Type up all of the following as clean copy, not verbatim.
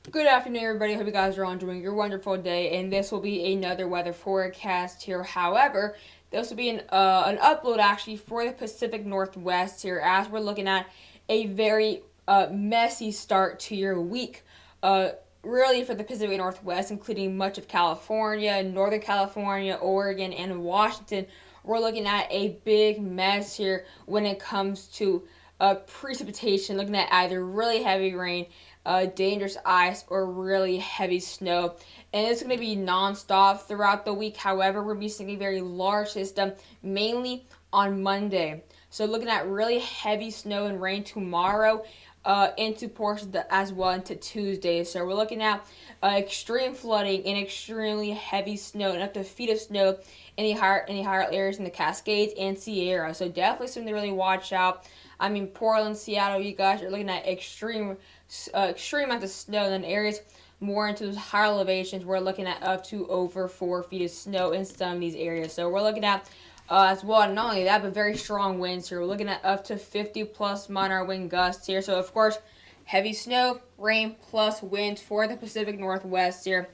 Good afternoon, everybody. Hope you guys are all enjoying your wonderful day. And this will be another weather forecast here. However, this will be an upload actually for the Pacific Northwest here, as we're looking at a very messy start to your week. Really for the Pacific Northwest, including much of California, Northern California, Oregon, and Washington. We're looking at a big mess here when it comes to precipitation, looking at either really heavy rain, dangerous ice, or really heavy snow. And it's going to be nonstop throughout the week. However, we're going to be seeing a very large system, mainly on Monday. So looking at really heavy snow and rain tomorrow, into portions as well into Tuesday. So we're looking at extreme flooding and extremely heavy snow and up to feet of snow in the higher areas in the Cascades and Sierra. So definitely something to really watch out. I mean, Portland, Seattle, you guys are looking at extreme amounts of snow. And then areas more into those higher elevations, we're looking at up to over 4 feet of snow in some of these areas. So we're looking at as well, not only that, but very strong winds here. We're looking at up to 50 plus mile wind gusts here. So, of course, heavy snow, rain, plus wind for the Pacific Northwest here.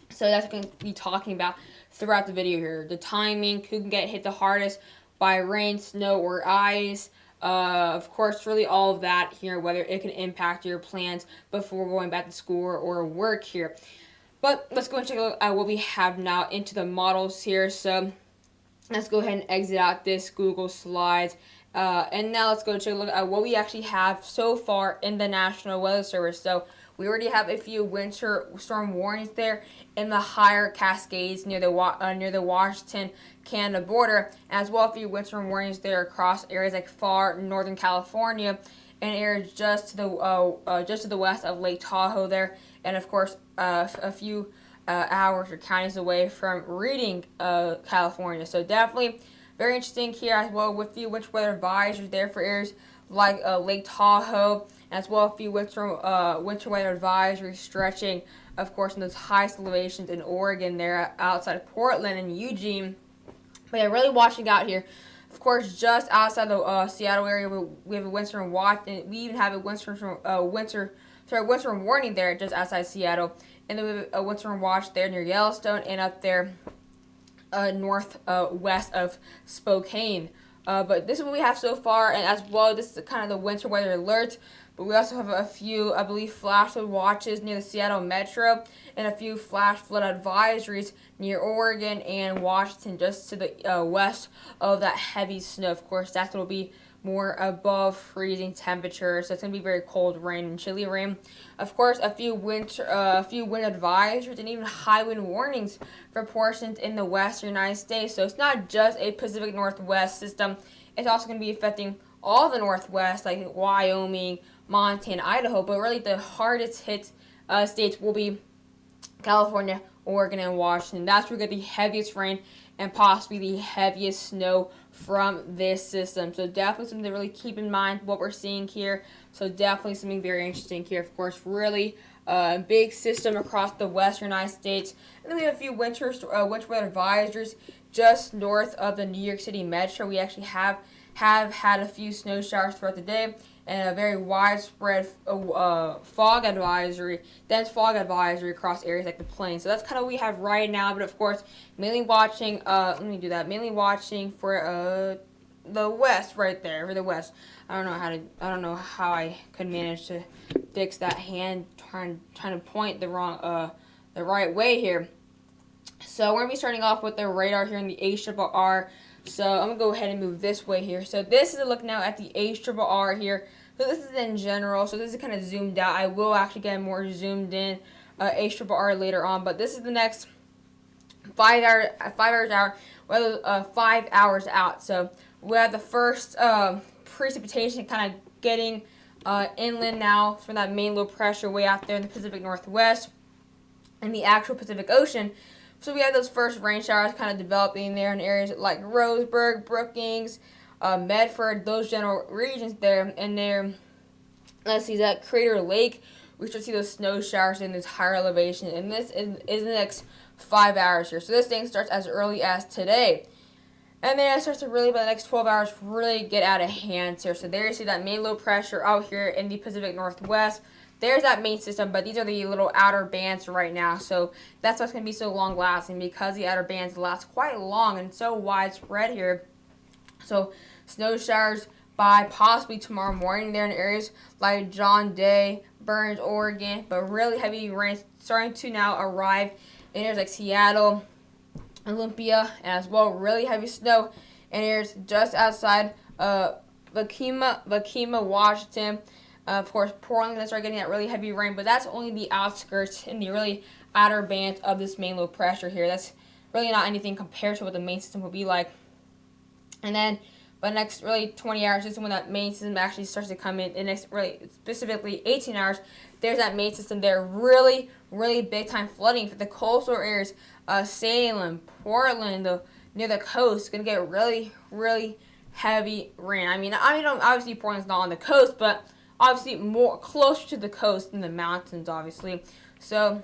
So that's what we're going to be talking about throughout the video here. The timing, who can get hit the hardest by rain, snow, or ice. Of course, really all of that here, whether it can impact your plans before going back to school or work here. But let's go and take a look at what we have now into the models here. So let's go ahead and exit out this Google Slides. And now let's go take a look at what we actually have so far in the National Weather Service. So we already have a few winter storm warnings there in the higher Cascades near the Washington Canada border, as well as a few winter storm warnings there across areas like far northern California and areas just to the west of Lake Tahoe there, and of course a few hours or counties away from Reading, California. So definitely very interesting here as well with few winter weather advisories there for areas like Lake Tahoe, as well as a few winter weather advisories stretching, of course, in those highest elevations in Oregon there outside of Portland and Eugene. But yeah, really watching out here. Of course, just outside the Seattle area, we have a windstorm watch, and we even have a windstorm warning there just outside Seattle, and then we have a windstorm watch there near Yellowstone and up there northwest of Spokane. But this is what we have so far, and as well, this is kind of the winter weather alert. But we also have a few, I believe, flash flood watches near the Seattle Metro and a few flash flood advisories near Oregon and Washington, just to the west of that heavy snow. Of course, that's what will be more above freezing temperatures. So it's gonna be very cold rain and chilly rain. Of course, a few wind advisories and even high wind warnings for portions in the western United States. So it's not just a Pacific Northwest system. It's also gonna be affecting all the Northwest, like Wyoming, Montana, Idaho. But really, the hardest hit states will be California, Oregon, and Washington. That's where we get the heaviest rain and possibly the heaviest snow from this system. So definitely something to really keep in mind what we're seeing here. So definitely something very interesting here. Of course, really big system across the western United States. And then we have a few winter weather advisories just north of the New York City metro. We actually have had a few snow showers throughout the day and a very widespread fog advisory, dense fog advisory across areas like the plains. So that's kind of what we have right now. But of course, mainly watching. Mainly watching for the west right there, for the west. I don't know how I could manage to fix that hand trying to point the right way here. So we're gonna be starting off with the radar here in the HRRR. So I'm gonna go ahead and move this way here. So this is a look now at the HRRR here. So this is in general. So this is kind of zoomed out. I will actually get more zoomed in HRRR later on, but this is the next 5 hours out, well, 5 hours out. So we have the first precipitation kind of getting inland now from that main low pressure way out there in the Pacific Northwest and the actual Pacific Ocean. So we have those first rain showers kind of developing there in areas like Roseburg, Brookings, Medford, those general regions there. And there, let's see, that Crater Lake, we should see those snow showers in this higher elevation. And this is the next 5 hours here. So this thing starts as early as today. And then it starts to really, by the next 12 hours, really get out of hand here. So there you see that main low pressure out here in the Pacific Northwest. there's that main system, but these are the little outer bands right now. So that's what's going to be so long lasting, because the outer bands last quite long and so widespread here. So snow showers by possibly tomorrow morning there in areas like John Day, Burns, Oregon, but really heavy rain starting to now arrive in areas like Seattle, Olympia, and as well really heavy snow in areas just outside Vakima, Washington. Of course, Portland going to start getting that really heavy rain, but that's only the outskirts and the really outer bands of this main low pressure here. That's really not anything compared to what the main system will be like. And then, but next really 20 hours, this is when that main system actually starts to come in. And next, really specifically 18 hours, there's that main system there. Really, really big time flooding for the coastal areas, Salem, Portland, near the coast, gonna get really, really heavy rain. I mean, obviously Portland's not on the coast, but obviously more closer to the coast than the mountains, obviously. So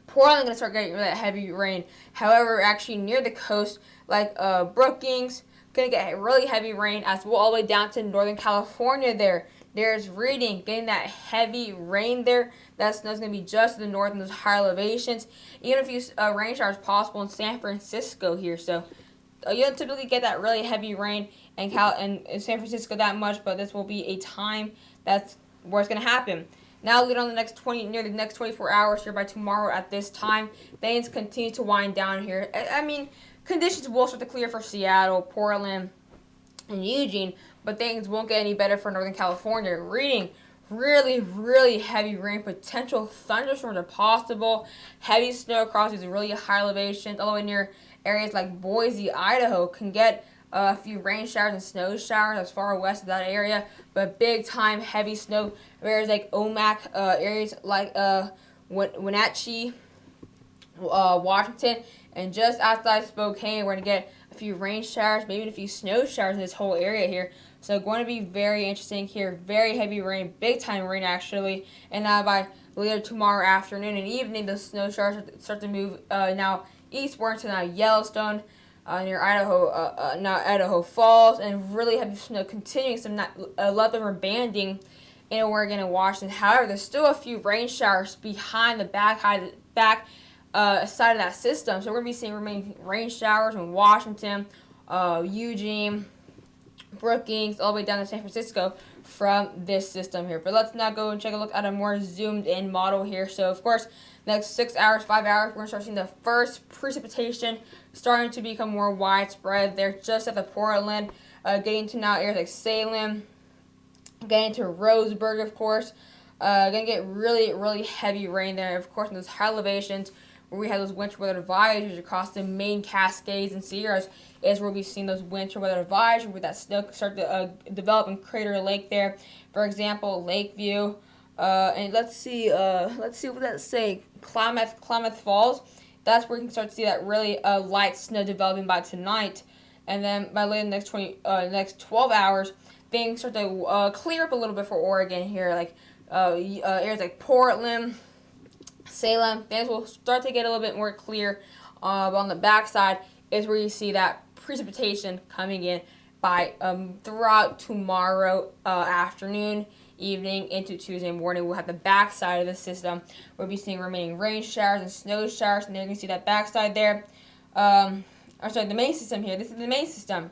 Portland gonna start getting really heavy rain. However, actually near the coast, like Brookings, gonna get really heavy rain as well, all the way down to Northern California there. There's Reading, getting that heavy rain there. That snow's going to be just to the north in those higher elevations. Even a few rain showers possible in San Francisco here. So you don't typically get that really heavy rain in San Francisco that much, but this will be a time that's where it's going to happen. Now, later on near the next 24 hours here by tomorrow at this time, things continue to wind down here. I mean, conditions will start to clear for Seattle, Portland, and Eugene, but things won't get any better for Northern California. Reading, really, really heavy rain, potential thunderstorms are possible. Heavy snow across these really high elevations, all the way near areas like Boise, Idaho, can get a few rain showers and snow showers as far west of that area, but big time heavy snow areas like Omak, areas like Wenatchee, Washington, and just outside Spokane, we're going to get a few rain showers, maybe a few snow showers in this whole area here. So going to be very interesting here. Very heavy rain, big time rain actually. And now by later tomorrow afternoon and evening, the snow showers start to move now eastward to now Yellowstone, near Idaho, now Idaho Falls, and really heavy snow continuing some leftover banding in Oregon and Washington. However, there's still a few rain showers behind the back side of that system. So we're going to be seeing remaining rain showers in Washington, Eugene, Brookings, all the way down to San Francisco from this system here. But let's now go and take a look at a more zoomed in model here. So of course, next 6 hours, 5 hours, we're going to start seeing the first precipitation starting to become more widespread. They're just at the Portland, getting to now areas like Salem, getting to Roseburg, of course. Going to get really, really heavy rain there. Of course, in those high elevations where we have those winter weather advisories across the main Cascades and Sierras is where we've seen those winter weather advisories where that snow start to develop in Crater Lake there. For example, Lakeview. And let's see what that say. Klamath Falls. That's where you can start to see that really light snow developing by tonight. And then by late in the next 12 hours, things start to clear up a little bit for Oregon here, like areas like Portland, Salem. Things will start to get a little bit more clear. But on the backside is where you see that precipitation coming in by throughout tomorrow afternoon, evening into Tuesday morning. We'll have the backside of the system. We'll be seeing remaining rain showers and snow showers, and there you can see that backside there. The main system here. This is the main system.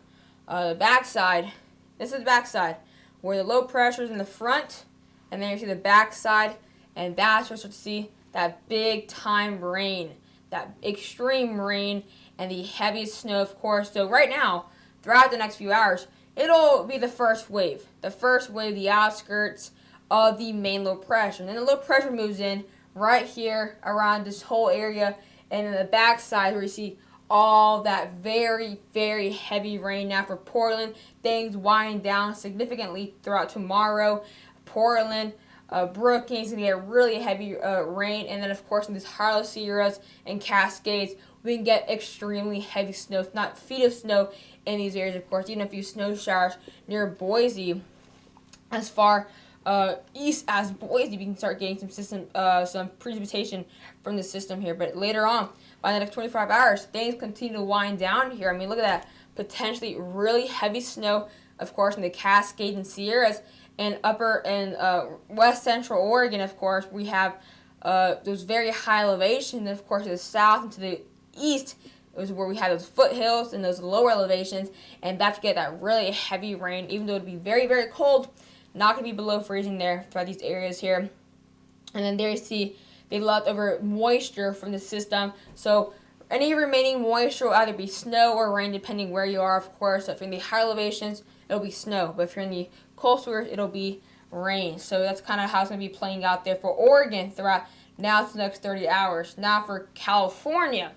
The backside. This is the backside where the low pressure is in the front, and then you see the backside, and that's where you start to see that big time rain, that extreme rain, and the heaviest snow, of course. So right now, throughout the next few hours, it'll be the first wave. The outskirts of the main low pressure. And then the low pressure moves in right here around this whole area, and in the backside where you see all that very, very heavy rain. Now for Portland, things wind down significantly throughout tomorrow. Portland, Brookings, going to get really heavy rain. And then, of course, in these Harlow Sierras and Cascades, we can get extremely heavy snow, if not feet of snow in these areas, of course. Even a few snow showers near Boise, as far east as Boise, we can start getting some precipitation from the system here. But later on, by the next 25 hours, things continue to wind down here. I mean, look at that. Potentially really heavy snow, of course, in the Cascades and Sierras. and upper and west central Oregon, of course, we have those very high elevations. And of course, to the south and to the east, it was where we had those foothills and those lower elevations, and that's to get that really heavy rain. Even though it'd be very, very cold, not going to be below freezing there throughout these areas here. And then there you see they left over moisture from the system. So any remaining moisture will either be snow or rain, depending where you are, of course. So if you're in the higher elevations, it'll be snow. But if you're in the coastal areas, it'll be rain. So that's kind of how it's going to be playing out there for Oregon throughout now to the next 30 hours. Now for California,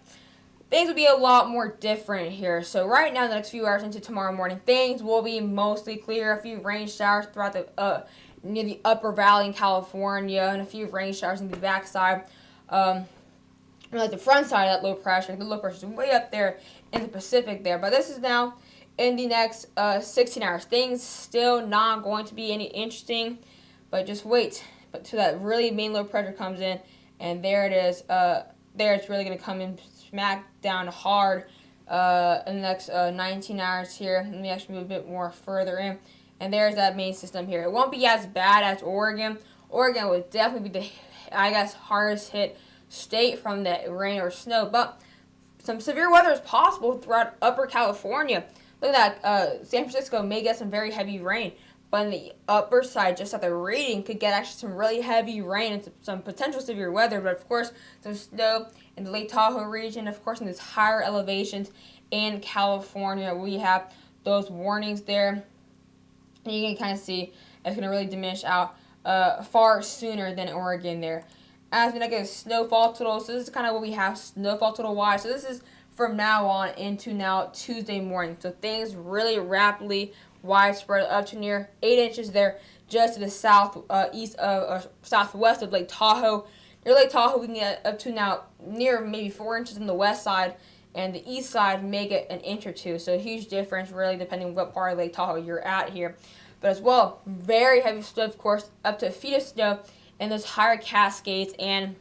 things will be a lot more different here. So right now, the next few hours into tomorrow morning, things will be mostly clear. A few rain showers throughout the near the upper valley in California, and a few rain showers in the backside. Like the front side of that low pressure. The low pressure is way up there in the Pacific there. But this is now in the next 16 hours. Things still not going to be any interesting, but just wait. But till that really main low pressure comes in, and there it is. There it's really going to come in smack down hard in the next 19 hours here. Let me actually move a bit more further in. And there's that main system here. It won't be as bad as Oregon. Oregon would definitely be the, I guess, hardest hit state from the rain or snow. But some severe weather is possible throughout upper California. Look at that. San Francisco may get some very heavy rain. But on the upper side, just at the reading, could get actually some really heavy rain and some potential severe weather. But of course, some snow in the Lake Tahoe region. Of course, in these higher elevations in California, we have those warnings there. And you can kind of see it's going to really diminish out far sooner than Oregon there. As we look at snowfall totals, so this is kind of what we have snowfall total wise. So this is from now on into now Tuesday morning. So things really rapidly widespread up to near 8 inches there, just to the southwest of Lake Tahoe. Near Lake Tahoe, we can get up to now near maybe 4 inches on the west side, and the east side may get an inch or two. So a huge difference, really, depending on what part of Lake Tahoe you're at here. But as well, very heavy snow, of course, up to a feet of snow in those higher Cascades, and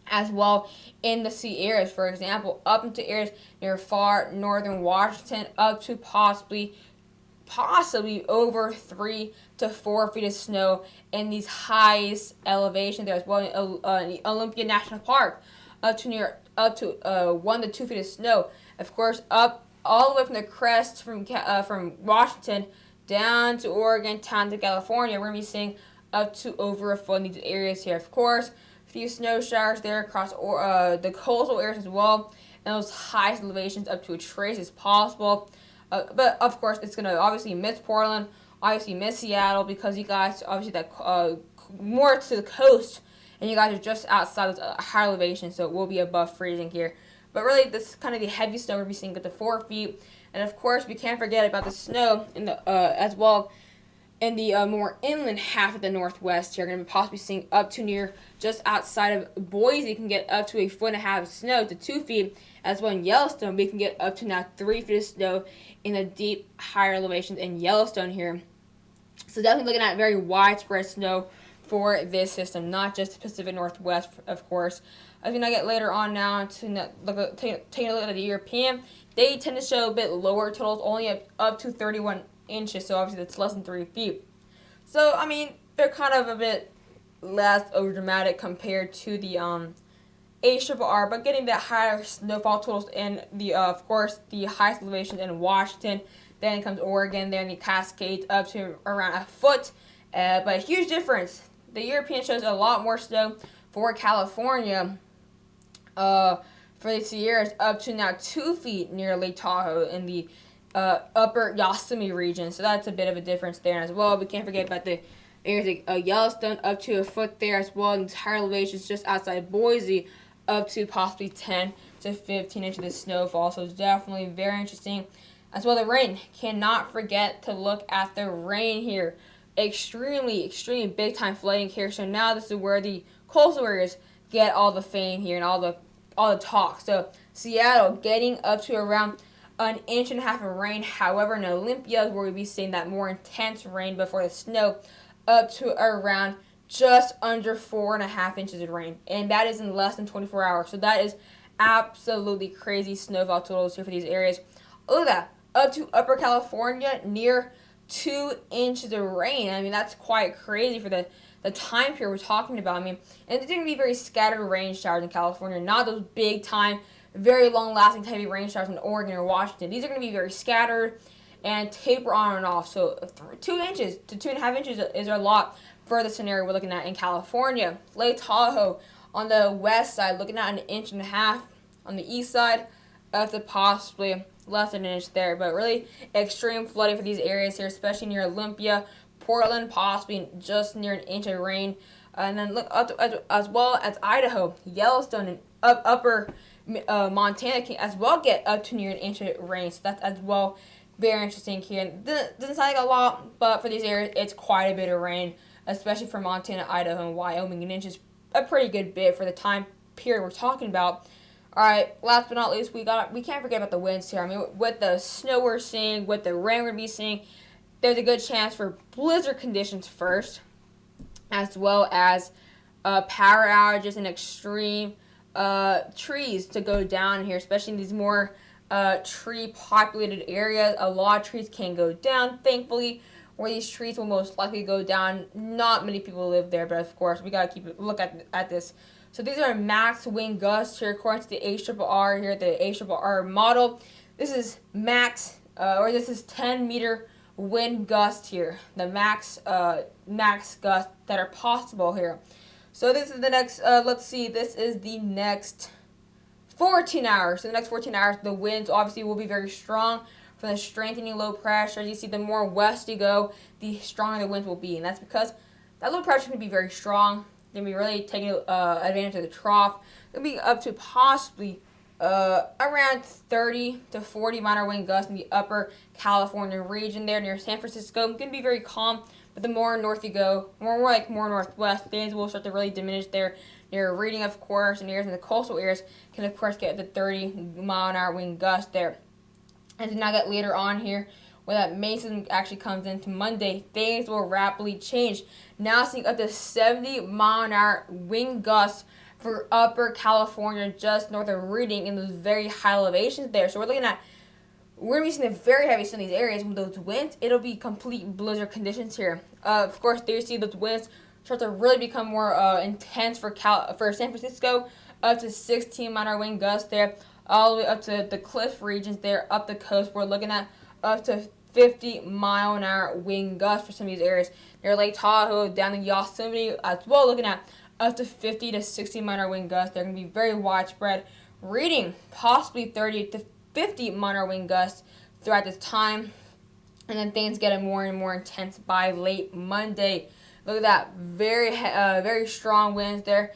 as well in the sea areas. For example, up into areas near far northern Washington, up to possibly over 3 to 4 feet of snow in these highest elevations there, as well in the Olympia National Park, up to 1 to 2 feet of snow. Of course, up all the way from the crest from Washington down to Oregon, down to California, we're going to be seeing up to over a foot in these areas here. Of course, a few snow showers there across the coastal areas as well, and those highest elevations up to a trace as possible. But of course, it's going to obviously miss Portland, obviously miss Seattle, because you guys obviously that more to the coast, and you guys are just outside of higher elevation, so it will be above freezing here. But really, this is kind of the heavy snow we'll be seeing at the 4 feet. And of course, we can't forget about the snow in the as well in the more inland half of the Northwest. You're going to be possibly seeing up to near just outside of Boise. You can get up to 1.5 feet of snow to 2 feet. As well in Yellowstone, we can get up to now 3 feet of snow in the deep higher elevations in Yellowstone here. So definitely looking at very widespread snow for this system, not just the Pacific Northwest, of course. As we now get later on now to taking a look at the European, they tend to show a bit lower totals, only up to 31 inches, so obviously that's less than 3 feet. So, I mean, they're kind of a bit less overdramatic compared to the ARRR, but getting that higher snowfall totals in the, of course, the highest elevations in Washington. Then comes Oregon, then the Cascades up to around a foot, but a huge difference. The European shows a lot more snow for California. For the Sierras, up to now 2 feet near Lake Tahoe in the upper Yosemite region. So that's a bit of a difference there as well. We can't forget about the areas like Yellowstone, up to a foot there as well. And higher elevations just outside Boise, up to possibly 10 to 15 inches of snowfall. So it's definitely very interesting. As well, the rain. Cannot forget to look at the rain here. Extremely big time flooding here. So now this is where the coastal areas get all the fame here and all the talk. So Seattle getting up to around 1.5 inches of rain. However, in Olympia, where we'll be seeing that more intense rain before the snow, up to around just under 4.5 inches of rain, and that is in less than 24 hours. So that is absolutely crazy snowfall totals here for these areas. Look at that, up to Upper California near 2 inches of rain. I mean, that's quite crazy for the time period we're talking about. I mean, and it's going to be very scattered rain showers in California, not those big time, very long lasting heavy rain showers in Oregon or Washington. These are going to be very scattered and taper on and off. So 2 inches to 2.5 inches is a lot for the scenario we're looking at in California. Lake Tahoe on the west side, looking at 1.5 inches. On the east side, up to possibly less than an inch there. But really extreme flooding for these areas here, especially near Olympia, Portland, possibly just near 1 inch of rain. And then look up to, as well as Idaho, Yellowstone, and upper Montana can as well get up to near 1 inch of rain. So that's as well very interesting here. Doesn't sound like a lot, but for these areas, it's quite a bit of rain, especially for Montana, Idaho, and Wyoming. 1 inch is a pretty good bit for the time period we're talking about. All right, last but not least, we can't forget about the winds here. I mean, with the snow we're seeing, with the rain we're going to be seeing, there's a good chance for blizzard conditions first, as well as power outages and extreme trees to go down here, especially in these more tree-populated areas. A lot of trees can go down, thankfully. Where these trees will most likely go down, not many people live there, but of course, we got to keep a look at this. So these are max wind gusts here according to the ARRR here, the ARRR model. This is max, this is 10-meter wind gust here, the max gusts that are possible here. So this is the next, let's see, this is the next 14 hours. So the next 14 hours, the winds obviously will be very strong from the strengthening low pressure. As you see, the more west you go, the stronger the winds will be. And that's because that low pressure can be very strong. Going to be really taking advantage of the trough. It'll be up to possibly around 30 to 40 minor wind gusts in the upper California region there near San Francisco. It's going to be very calm, but the more north you go, more northwest, things will start to really diminish there. Near Reading, of course, and areas in the coastal areas can, of course, get the 30-mile-an-hour wind gust there. And to now get later on here, when that Mason actually comes into Monday, things will rapidly change. Now seeing up to 70-mile-an-hour wind gusts for upper California, just north of Reading, in those very high elevations there. So we're going to be seeing a very heavy snow in these areas. With those winds, it'll be complete blizzard conditions here. Of course, there you see those winds start to really become more intense for San Francisco, up to 16-mile-an-hour wind gusts there, all the way up to the cliff regions there, up the coast. We're looking at up to 50-mile-an-hour wind gusts for some of these areas. Near Lake Tahoe, down in Yosemite as well, looking at up to 50 to 60-mile-an-hour wind gusts. They're going to be very widespread. Reading, possibly 30 to 50-mile-an-hour wind gusts throughout this time. And then things get more and more intense by late Monday. Look at that, very strong winds there.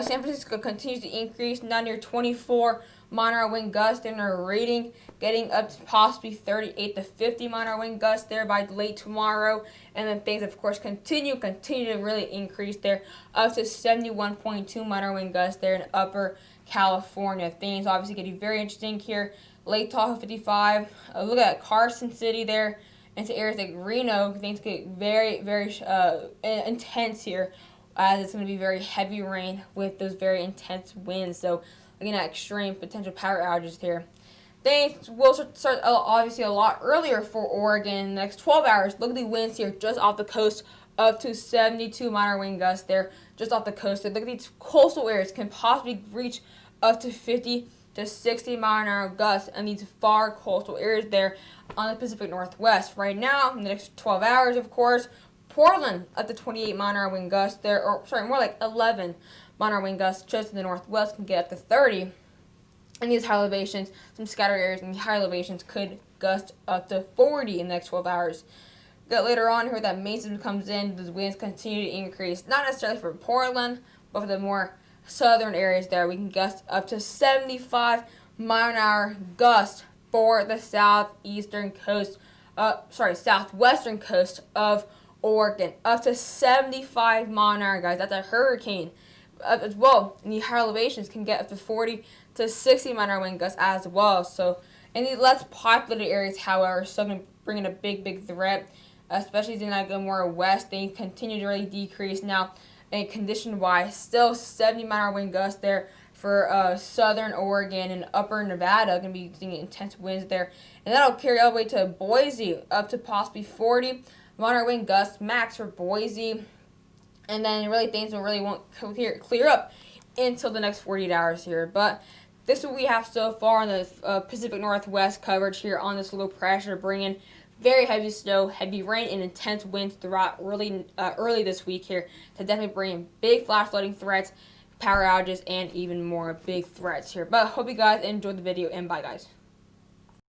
San Francisco continues to increase, now near 24-mile-an-hour wind gusts. They're in a rating, getting up to possibly 38 to 50-mile-an-hour wind gusts there by late tomorrow. And then things, of course, continue to really increase there, up to 71.2-mile-an-hour wind gusts there in upper California. Things obviously getting very interesting here. Lake Tahoe 55. Look at Carson City there. Into areas like Reno, things get very intense here, as it's going to be very heavy rain with those very intense winds. So, again, extreme potential power outages here. Things will start obviously a lot earlier for Oregon in the next 12 hours. Look at the winds here just off the coast, up to 72-mile-an-hour wind gusts there just off the coast. So look at these coastal areas can possibly reach up to 50 to 60-mile-an-hour gusts in these far coastal areas there on the Pacific Northwest. Right now, in the next 12 hours, of course, Portland up to 28-mile-an-hour wind gusts there, or sorry, more like 11-mile-an-hour wind gusts just in the northwest can get up to 30. And these high elevations, some scattered areas in the high elevations could gust up to 40 in the next 12 hours. Got later on here that Mason comes in, those winds continue to increase, not necessarily for Portland, but for the more southern areas there, we can gust up to 75-mile-an-hour gusts for the southwestern coast of Oregon. Up to 75-mile-an-hour, guys. That's a hurricane. As well, and the higher elevations can get up to 40 to 60-mile-an-hour wind gusts as well. So, in the less populated areas, however, still going to bring in a big threat, especially as they go more west. They continue to really decrease now. And condition-wise, still 70-mile-an-hour wind gusts there for southern Oregon and upper Nevada. Going to be seeing intense winds there. And that'll carry all the way to Boise, up to possibly 40. Moderate wind gusts max for Boise. And then really things won't clear up until the next 48 hours here. But this is what we have so far on the Pacific Northwest coverage here on this low pressure, bringing very heavy snow, heavy rain, and intense winds throughout early this week here to definitely bring big flash flooding threats, power outages, and even more big threats here. But hope you guys enjoyed the video, and bye guys.